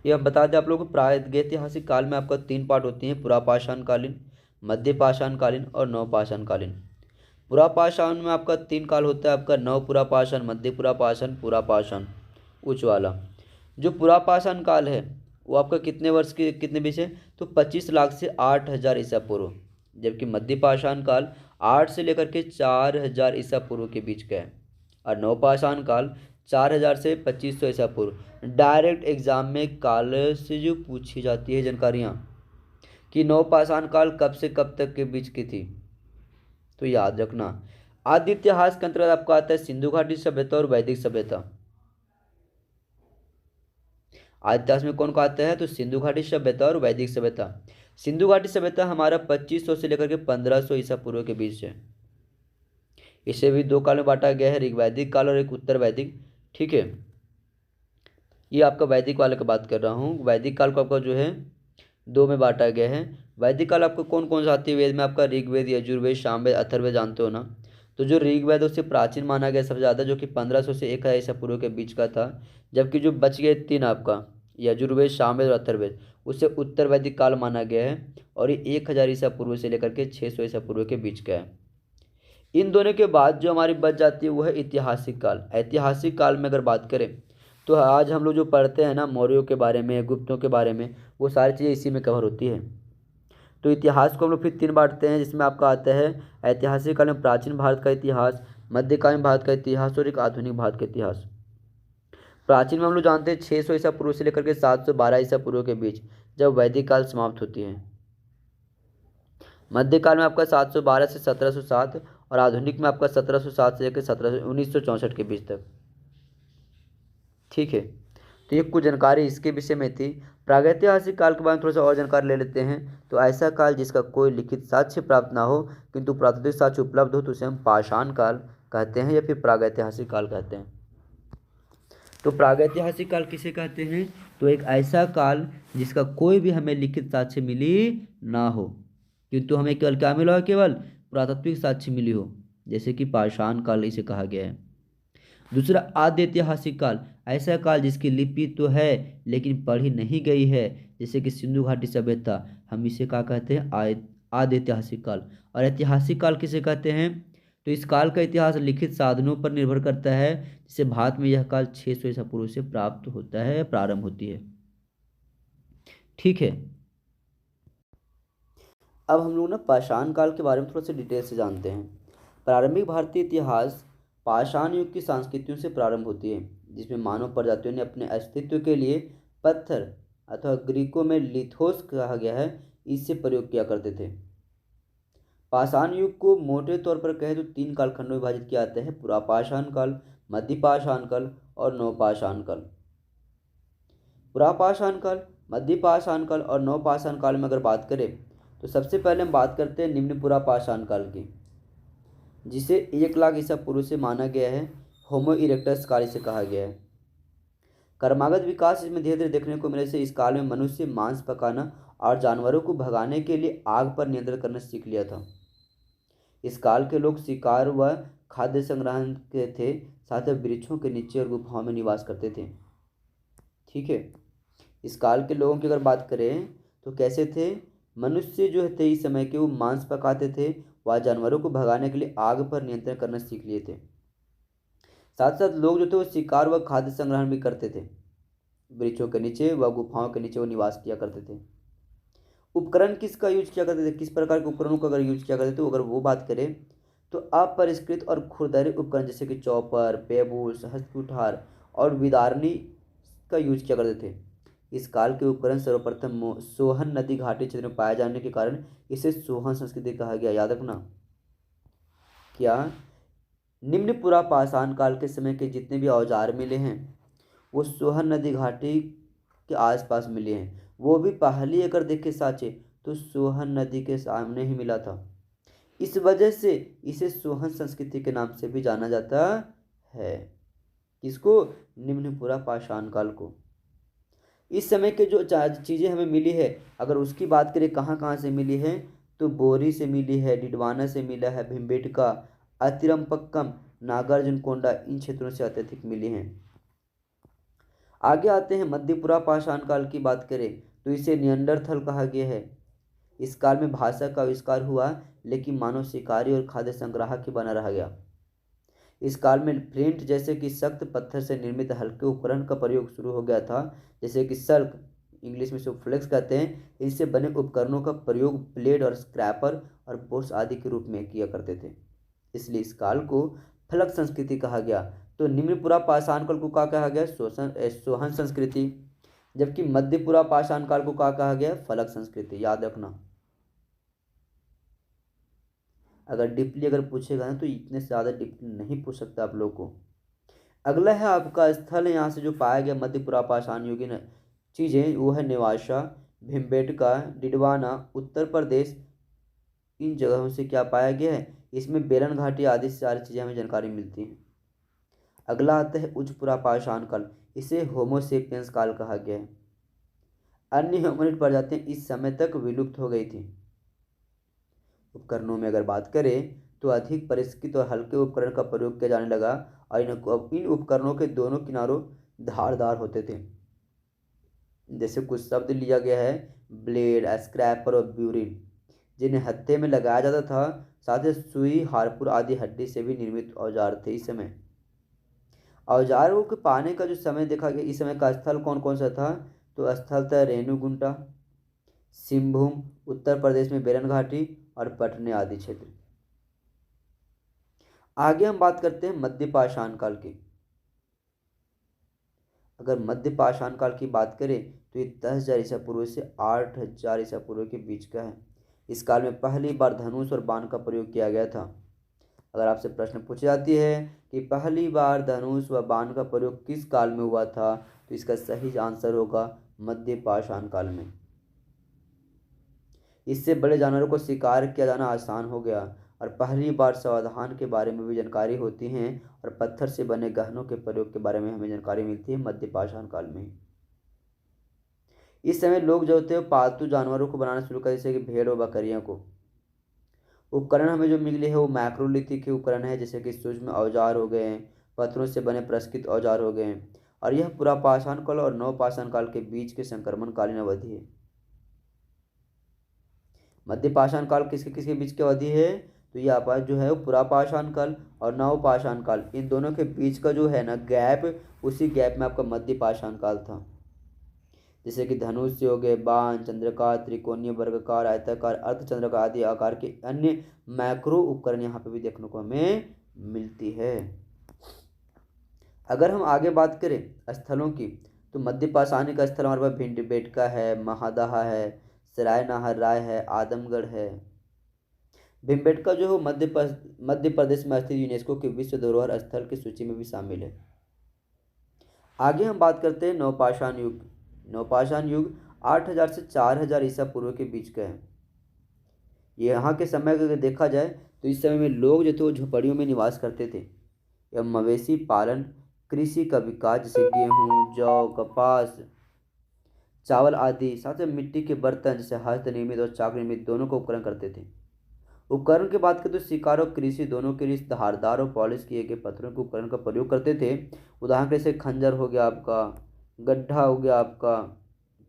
Speaker 1: ये अब बता दें आप लोगों को। प्रागैतिहासिक काल में आपका 3 पार्ट होती हैं, पुरापाषाण कालीन, मध्य पाषाण कालीन और नवपाषाण कालीन। पुरापाषाण में आपका 3 काल होता है, आपका नव पुरापाषाण, मध्य पुरापाषाण, पुरापाषाण उच्च वाला। जो पुरापाषाण काल है वो आपका कितने वर्ष के कितने बीच है, तो 25 लाख से 8,000 ईसा पूर्व। जबकि मध्य पाषाण काल 8 से लेकर के 4,000 ईसा पूर्व के बीच का है। और नवपाषाण काल 4,000 से 2,500 ईसा पूर्व। डायरेक्ट एग्जाम में काल से जो पूछी जाती है जानकारियाँ कि नवपाषाण काल कब से कब तक के बीच की थी, तो याद रखना। आदि इतिहास के अंतर्गत आपको आता है सिंधु घाटी सभ्यता और वैदिक सभ्यता। आदि इतिहास में कौन को आता है, तो सिंधु घाटी सभ्यता और वैदिक सभ्यता। सिंधु घाटी सभ्यता हमारा 2500 से लेकर के 1500 ईसा पूर्व के बीच है। इसे भी 2 काल में बांटा गया है, एक वैदिक काल और एक उत्तर वैदिक। ठीक है, ये आपका वैदिक वाले की बात कर रहा हूँ। वैदिक काल को आपका जो है 2 में बांटा गया है। वैदिक काल आपको कौन कौन सा आती है वेद में, आपका ऋग्वेद, यजुर्वेद, सामवेद, अथर्ववेद जानते हो ना। तो जो ऋग्वेद उससे प्राचीन माना गया सबसे ज़्यादा, जो कि 1500 से 1,000 ईसा पूर्व के बीच का था। जबकि जो बच गए 3 आपका यजुर्वेद, सामवेद और अथर्ववेद, उससे उत्तर वैदिक काल माना गया है। और ये 1,000 ईसा पूर्व से लेकर के 600 ईसा पूर्व के बीच का है। इन दोनों के बाद जो हमारी बच जाती है वो है ऐतिहासिक काल। ऐतिहासिक काल में अगर बात करें तो आज हम लोग जो पढ़ते हैं ना मौर्यों के बारे में, गुप्तों के बारे में, वो सारी चीज़ें इसी में कवर होती है। तो इतिहास को हम लोग फिर 3 बांटते हैं, जिसमें आपका आता है ऐतिहासिक काल में प्राचीन भारत का इतिहास, मध्यकालीन भारत का इतिहास और एक आधुनिक भारत का इतिहास। प्राचीन में हम लोग जानते हैं 600 ईसा पूर्व से लेकर के 712 ईसा पूर्व के बीच, जब वैदिक काल समाप्त होती है। मध्यकाल में आपका 712 से 1707 और आधुनिक में आपका 1707 से लेकर 1964 के बीच तक। ठीक है, तो ये कुछ जानकारी इसके विषय में थी। प्रागैतिहासिक काल के बारे में थोड़ा सा और जानकारी ले लेते हैं। तो ऐसा काल जिसका कोई लिखित साक्ष्य प्राप्त ना हो किंतु प्राकृतिक साक्ष्य उपलब्ध हो, तो उसे हम पाषाण काल कहते हैं या फिर प्रागैतिहासिक काल कहते हैं। तो प्रागैतिहासिक काल किसे कहते हैं, तो एक ऐसा काल जिसका कोई भी हमें लिखित साक्ष्य मिली ना हो, किंतु हमें केवल क्या मिला हो, केवल पुरातात्विक साक्ष्य मिली हो, जैसे कि पाषाण काल इसे कहा गया है। दूसरा आद्य ऐतिहासिक काल, ऐसा काल जिसकी लिपि तो है लेकिन पढ़ी नहीं गई है, जैसे कि सिंधु घाटी सभ्यता, हम इसे क्या कहते हैं, आद्य ऐतिहासिक काल। और ऐतिहासिक काल किसे कहते हैं, तो इस काल का इतिहास लिखित साधनों पर निर्भर करता है, जिसे भारत में यह काल 600 ईसा पूर्व से प्राप्त होता है, प्रारंभ होती है। ठीक है, अब हम लोग ना पाषाण काल के बारे में थोड़ा सा डिटेल से जानते हैं। प्रारंभिक भारतीय इतिहास पाषाण युग की संस्कृतियों से प्रारंभ होती है, जिसमें मानव प्रजातियों ने अपने अस्तित्व के लिए पत्थर अथवा ग्रीकों में लिथोस कहा गया है, इससे प्रयोग किया करते थे। पाषाण युग को मोटे तौर पर कहें तो 3 कालखंडों में विभाजित किया जाता है, पुरापाषाण काल, मध्यपाषाण काल और नवपाषाण काल। पुरापाषाण काल, मध्यपाषाण काल और नवपाषाण काल में अगर बात करें तो सबसे पहले हम बात करते हैं निम्न पुरापाषाण काल की, जिसे 1 लाख ईसा पूर्व से माना गया है। होमो इरेक्टस काल इसे कहा गया है। कर्मागत विकास इसमें धीरे धीरे देखने को मिले से इस काल में मनुष्य मांस पकाना और जानवरों को भगाने के लिए आग पर नियंत्रण करना सीख लिया था। इस काल के लोग शिकार व खाद्य संग्रहण के थे, साथ ही वृक्षों के नीचे और गुफाओं में निवास करते थे। ठीक है, इस काल के लोगों की अगर बात करें तो कैसे थे, मनुष्य जो थे इस समय के वो मांस पकाते थे, वह जानवरों को भगाने के लिए आग पर नियंत्रण करना सीख लिए थे। साथ साथ लोग जो थे वो शिकार व खाद्य संग्रहण भी करते थे, वृक्षों के नीचे व गुफाओं के नीचे वो निवास किया करते थे। उपकरण किसका यूज किया करते थे, किस प्रकार के उपकरणों का अगर यूज किया करते थे, तो अगर वो बात करें तो अपरिष्कृत और खुरदरे उपकरण जैसे कि चॉपर, पेबूस, हस्तकुठार और विदारनी का यूज किया करते थे। इस काल के उपकरण सर्वप्रथम सोहन नदी घाटी क्षेत्र में पाए जाने के कारण इसे सोहन संस्कृति कहा गया। याद रखना। क्या निम्न पुरा पाषाण काल के समय के जितने भी औजार मिले हैं वो सोहन नदी घाटी के आसपास मिले हैं। वो भी पहली अगर देखे साचे तो सोहन नदी के सामने ही मिला था। इस वजह से इसे सोहन संस्कृति के नाम से भी जाना जाता है। किसको? निम्नपुरा पाषाण काल को। इस समय के जो चीज़ें हमें मिली है अगर उसकी बात करें कहाँ कहाँ से मिली है तो बोरी से मिली है, डिडवाना से मिला है, भिम्बेटका, अतिरम्पक्कम, नागार्जुन कोंडा इन क्षेत्रों से अत्यधिक मिली हैं। आगे आते हैं मध्यपुरा पाषाण काल की बात करें तो इसे नियंडरथल कहा गया है। इस काल में भाषा का आविष्कार हुआ लेकिन मानव शिकारी और खाद्य संग्राहक ही बना रह गया। इस काल में फ्लिंट जैसे कि सख्त पत्थर से निर्मित हल्के उपकरण का प्रयोग शुरू हो गया था, जैसे कि सल्क, इंग्लिश में इसको फ्लेक्स कहते हैं। इनसे बने उपकरणों का प्रयोग ब्लेड और स्क्रैपर और बोर्स आदि के रूप में किया करते थे, इसलिए इस काल को फलक संस्कृति कहा गया। तो निम्नपुरा पाषाण काल को क्या कहा गया? सोहन संस्कृति। जबकि मध्यपुरा पाषाण काल को क्या कहा गया? फलक संस्कृति। याद रखना। अगर डीपली अगर पूछेगा ना तो इतने से ज़्यादा डीपली नहीं पूछ सकता आप लोग को। अगला है आपका स्थल, यहाँ से जो पाया गया मध्यपुरा पाषाण युगीन चीज़ें वो है नेवासा, भिम्बेटका, डिडवाना, उत्तर प्रदेश। इन जगहों से क्या पाया गया है? इसमें बेलन घाटी आदि से सारी चीज़ें हमें जानकारी मिलती हैं। अगला आता है उच्चपुरा पाषाण काल, इसे होमोसेपियंस काल कहा गया है। अन्य होमिनिड प्रजातियां इस समय तक विलुप्त हो गई थी। उपकरणों में अगर बात करें तो अधिक परिष्कृत और हल्के उपकरण का प्रयोग किया जाने लगा और इन उपकरणों के दोनों किनारों धारदार होते थे। जैसे कुछ शब्द लिया गया है, ब्लेड, स्क्रैपर और ब्यूरिन, जिन्हें हत्थे में लगाया जाता था। साथ ही सुई, हारपुर आदि हड्डी से भी निर्मित औजार थे। इस समय औजारों के पाने का जो समय देखा गया, इस समय का स्थल कौन कौन सा था? तो स्थल था रेणुगुंटा, सिंहभूम, उत्तर प्रदेश में बेलन घाटी और पटने आदि क्षेत्र। आगे हम बात करते हैं मध्य पाषाण काल की। अगर मध्य पाषाण काल की बात करें तो ये 10,000 ईसा पूर्व से 8,000 ईसा पूर्व के बीच का है। इस काल में पहली बार धनुष और बाण का प्रयोग किया गया था। अगर आपसे प्रश्न पूछी जाती है कि पहली बार धनुष व बाण का प्रयोग किस काल में हुआ था तो इसका सही आंसर होगा मध्य पाषाण काल में। इससे बड़े जानवरों को शिकार किया जाना आसान हो गया और पहली बार सावधान के बारे में भी जानकारी होती है और पत्थर से बने गहनों के प्रयोग के बारे में हमें जानकारी मिलती है मध्य पाषाण काल में। इस समय लोग जो होते हैं पालतू जानवरों को बनाना शुरू कर, जैसे कि भेड़ और बकरियों को। उपकरण हमें जो मिले हैं वो मैक्रोलिथिक के उपकरण है, जैसे कि सूक्ष्म औजार हो गए हैं, पत्थरों से बने परिष्कृत औजार हो गए हैं। और यह पूरा पाषाण काल और नवपाषाण काल के बीच के संक्रमणकालीन अवधि है। मध्य पाषाण काल किसके किसके बीच की अवधि है? तो ये आपका जो है वो पुरा पाषाण काल और नवपाषाण काल, इन दोनों के बीच का जो है ना गैप, उसी गैप में आपका मध्य पाषाण काल था। जैसे कि धनुष से हो गए, बाण, चंद्रकार, त्रिकोणीय, वर्गाकार, आयताकार, अर्धचंद्राकार आदि आकार के अन्य मैक्रो उपकरण यहाँ पे भी देखने को हमें मिलती है। अगर हम आगे बात करें स्थलों की तो मध्य पाषाणिक स्थल हमारे पास भिंडबेटका है, महादहा है, सराय नाहर राय है, आदमगढ़ है। भिम्बेटका जो है मध्य प्रदेश में स्थित यूनेस्को के विश्व धरोहर स्थल की सूची में भी शामिल है। आगे हम बात करते हैं नवपाषाण युग। नवपाषाण युग 8,000 से 4,000 ईसा पूर्व के बीच का है। यहाँ के समय अगर देखा जाए तो इस समय में लोग जो थे वो झोपड़ियों में निवास करते थे एवं मवेशी पालन, कृषि का विकास जैसे गेहूँ, जौ, कपास, चावल आदि, साथ में मिट्टी के बर्तन जैसे हस्त निर्मित और चाक निर्मित दोनों का उपकरण करते थे। उपकरण की बात करें तो शिकार और कृषि दोनों के लिए धारदार और पॉलिश किए गए पत्थरों के उपकरण का प्रयोग करते थे। उदाहरण के जैसे खंजर हो गया आपका, गड्ढा हो गया आपका,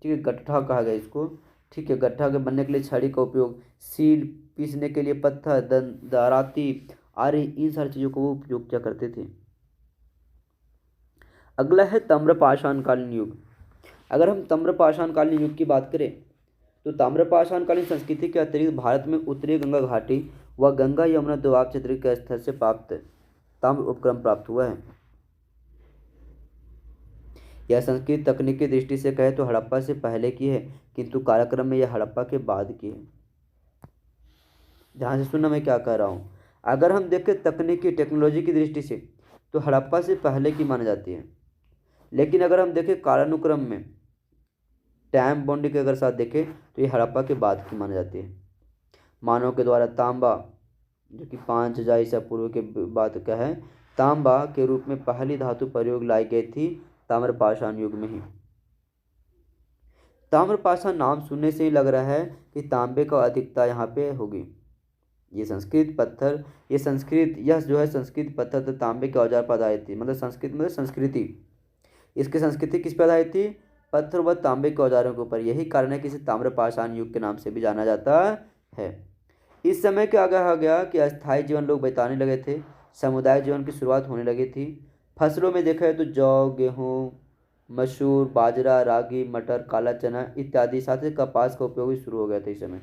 Speaker 1: ठीक है, गट्ठा कहा गया इसको, ठीक है। गट्ठा के बनने के लिए छड़ी का उपयोग, सील पीसने के लिए पत्थर, दराती आदि, इन सारी चीज़ों को वो उपयोग किया करते थे। अगला है ताम्रपाषाणकालीन युग। अगर हम ताम्रपाषाणकालीन युग की बात करें तो ताम्रपाषाणकालीन संस्कृति के अतिरिक्त भारत में उत्तरी गंगा घाटी व गंगा यमुना दोआब क्षेत्र के स्तर से प्राप्त ताम्र उपकरण प्राप्त हुआ है। यह संस्कृति तकनीकी दृष्टि से कहे तो हड़प्पा से पहले की है, किंतु कालक्रम में यह हड़प्पा के बाद की है। ध्यान से सुनना मैं क्या कह रहा हूँ। अगर हम देखें तकनीकी टेक्नोलॉजी की दृष्टि से तो हड़प्पा से पहले की मानी जाती है, लेकिन अगर हम देखें कालानुक्रम में टाइम बॉन्ड के अगर साथ देखें तो ये हड़प्पा के बाद की मानी जाती है। मानव के द्वारा तांबा, जो कि 5000 ईसा पूर्व के बाद का है, तांबा के रूप में पहली धातु प्रयोग लाई गई थी ताम्रपाषाण युग में ही। ताम्रपाषाण नाम सुनने से ही लग रहा है कि तांबे का अधिकता यहाँ पे होगी। यह जो है संस्कृत पत्थर तो तांबे के औजार पर आधारित थी। मतलब संस्कृति, इसकी संस्कृति किस पर आधारित थी? पत्थर व तांबे के औजारों के ऊपर। यही कारण है कि इसे ताम्रपाषाण युग के नाम से भी जाना जाता है। इस समय के आगे आ गया कि अस्थायी जीवन लोग बिताने लगे थे, सामुदायिक जीवन की शुरुआत होने लगी थी। फसलों में देखा है तो जौ, गेहूँ, मसूर, बाजरा, रागी, मटर, काला चना इत्यादि, साथ ही कपास का उपयोग भी शुरू हो गया था इस समय।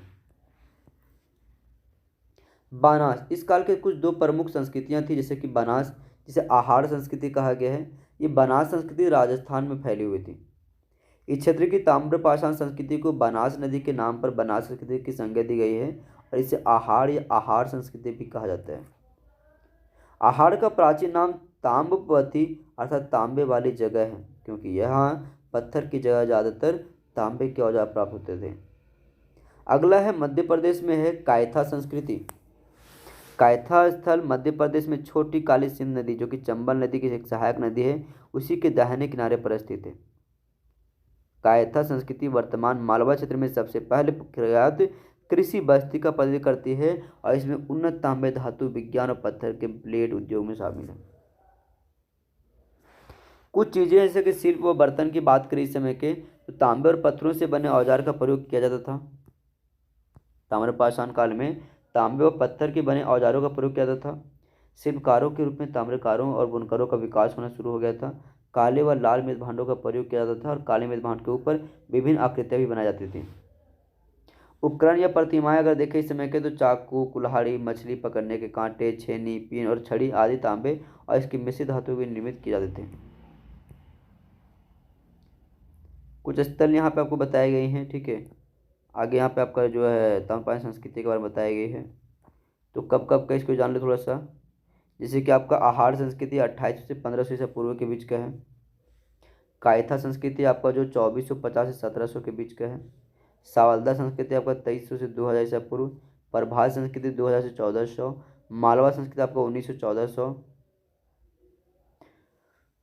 Speaker 1: बानास, इस काल के कुछ दो प्रमुख संस्कृतियां थी, जैसे कि बनास, जिसे आहार संस्कृति कहा गया है। ये बनास संस्कृति राजस्थान में फैली हुई थी। इस क्षेत्र की ताम्रपाषाण संस्कृति को बनास नदी के नाम पर बनास संस्कृति की संज्ञा दी गई है और इसे आहार या आहार संस्कृति भी कहा जाता है। आहार का प्राचीन नाम ताम्रपति अर्थात तांबे वाली जगह है, क्योंकि यहाँ पत्थर की जगह ज़्यादातर तांबे के औजार प्राप्त होते थे। अगला है मध्य प्रदेश में है कायथा संस्कृति। कायथा स्थल मध्य प्रदेश में छोटी काली सिंध नदी, जो कि चंबल नदी की एक सहायक नदी है, उसी के दाहिने किनारे पर स्थित है। कायथा संस्कृति वर्तमान मालवा क्षेत्र में सबसे पहले प्रख्यात कृषि बस्ती का प्रतिनिधित्व करती है और इसमें उन्नत तांबे धातु विज्ञान और पत्थर के ब्लेड उद्योग में शामिल है। कुछ चीजें जैसे कि शिल्प व बर्तन की बात करें इस समय के, तो तांबे और पत्थरों से बने औजार का प्रयोग किया जाता था। ताम्रपाषाण काल में तांबे व पत्थर के बने औजारों का प्रयोग किया जाता था। शिल्पकारों के रूप में ताम्रकारों और बुनकरों का विकास होना शुरू हो गया था। काले व लाल मृत भांडों का प्रयोग किया जाता था और काले मृत भांड के ऊपर विभिन्न आकृतियां भी बनाई जाती थी। उपकरण या प्रतिमाएं अगर देखें इस समय के, तो चाकू, कुल्हाड़ी, मछली पकड़ने के कांटे, छेनी, पिन और छड़ी आदि तांबे और इसकी मिश्रित धातु भी निर्मित किए जाते थे। कुछ स्थल यहाँ पे आपको बताई गई हैं, ठीक है। आगे यहाँ पे आपका जो है ताम्रपाषाण संस्कृति के बारे में बताई गई है, तो कब कब का इसको जान लो थोड़ा सा। जैसे कि आपका आहार संस्कृति 2800 से 1500 ईसा पूर्व के बीच का है। कायथा संस्कृति आपका जो 2450 से 1700 के बीच का है। सावलदा संस्कृति आपका 2300 से 2000 ईसा पूर्व। प्रभात संस्कृति 2000 से 1400। मालवा संस्कृति आपका 1900 से 1400।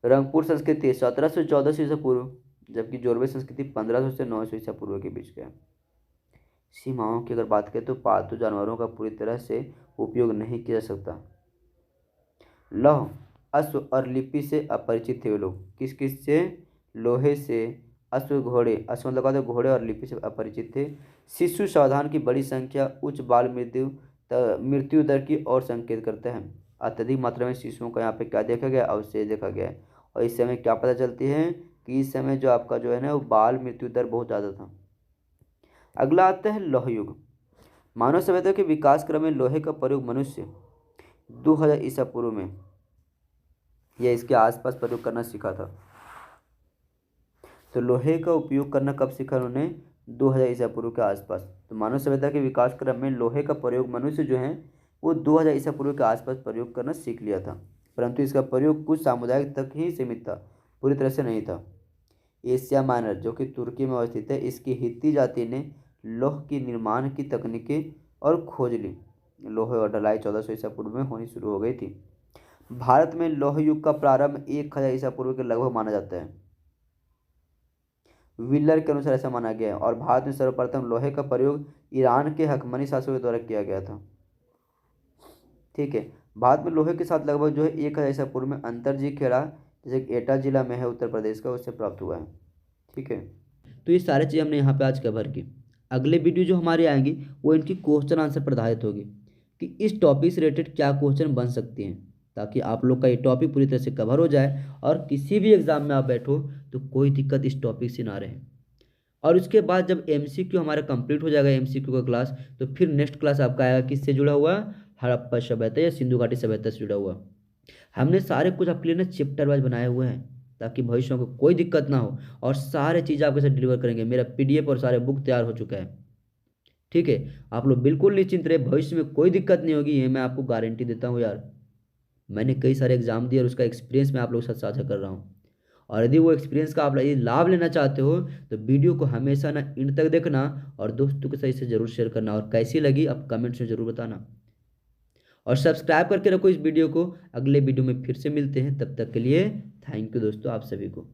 Speaker 1: रंगपुर संस्कृति 1700 से 1400 ईसा पूर्व, जबकि जोरवे संस्कृति 1500 से 900 ईसा पूर्व के बीच का है। सीमाओं की अगर बात करें तो पालतू जानवरों का पूरी तरह से उपयोग नहीं किया जा सकता। लौह, अश्व और लिपि से अपरिचित थे वे लोग। किस किस से? लोहे से, अश्व, घोड़े, अश्व मतलब कहते घोड़े, और लिपि से अपरिचित थे। शिशु सावधान की बड़ी संख्या उच्च बाल मृत्यु दर की ओर संकेत करता है। अत्यधिक मात्रा में शिशुओं का यहाँ पे क्या देखा गया? अवशेष देखा गया है। और इस समय क्या पता चलती है कि इस समय जो आपका जो है ना वो बाल मृत्यु दर बहुत ज़्यादा था। अगला आता है लौह युग। मानव सभ्यता के विकास क्रम में लोहे का प्रयोग मनुष्य 2000 ईसा पूर्व में या इसके आसपास प्रयोग करना सीखा था। तो लोहे का उपयोग करना कब सीखा उन्होंने? 2000 ईसा पूर्व के आसपास। तो मानव सभ्यता के विकास क्रम में लोहे का प्रयोग मनुष्य जो है वो 2000 ईसा पूर्व के आसपास प्रयोग करना सीख लिया था, परंतु इसका प्रयोग कुछ सामुदायिक तक ही सीमित था, पूरी तरह से नहीं था। एशिया माइनर जो कि तुर्की में अवस्थित है, इसकी हित्ती जाति ने लौह की निर्माण की तकनीकें और खोज ली। लोहे और ढलाई 1400 ईसा पूर्व में होनी शुरू हो गई थी। भारत में लौह युग का प्रारंभ 1000 ईसा पूर्व के लगभग माना जाता है। व्हीलर के अनुसार ऐसा माना गया है। और भारत में सर्वप्रथम लोहे का प्रयोग ईरान के हकमनी शासकों के द्वारा किया गया था। ठीक है, भारत में लोहे के साथ लगभग जो है 1000 ईसा पूर्व में अंतरजी खेड़ा, जैसे कि एटा जिला में है उत्तर प्रदेश का, उससे प्राप्त हुआ है। ठीक है, तो ये सारी चीज़ हमने यहाँ पे आज कवर की। अगले वीडियो जो हमारी आएंगी वो इनकी क्वेश्चन आंसर पर आधारित होगी कि इस टॉपिक से रिलेटेड क्या क्वेश्चन बन सकते हैं, ताकि आप लोग का ये टॉपिक पूरी तरह से कवर हो जाए और किसी भी एग्जाम में आप बैठो तो कोई दिक्कत इस टॉपिक से ना रहे। और उसके बाद जब MCQ हमारा कंप्लीट हो जाएगा, MCQ का क्लास, तो फिर नेक्स्ट क्लास आपका आएगा किससे जुड़ा हुआ? हड़प्पा सभ्यता या सिंधु घाटी सभ्यता से जुड़ा हुआ। हमने सारे कुछ आपके लिए ना चैप्टर वाइज बनाए हुए हैं, ताकि भविष्य में कोई दिक्कत ना हो, और सारे चीज़ आपके साथ डिलीवर करेंगे। मेरा पीडीएफ और सारे बुक तैयार हो चुका है। ठीक है, आप लोग बिल्कुल निश्चिंत रहे, भविष्य में कोई दिक्कत नहीं होगी, ये मैं आपको गारंटी देता हूँ यार। मैंने कई सारे एग्जाम दिए और उसका एक्सपीरियंस मैं आप लोगों के साथ साझा कर रहा हूँ। और यदि वो एक्सपीरियंस का आप यदि लाभ लेना चाहते हो तो वीडियो को हमेशा ना एंड तक देखना, और दोस्तों के साथ इसे जरूर शेयर करना, और कैसी लगी आप कमेंट्स में जरूर बताना। और सब्सक्राइब करके रखो इस वीडियो को। अगले वीडियो में फिर से मिलते हैं, तब तक के लिए थैंक यू दोस्तों आप सभी को।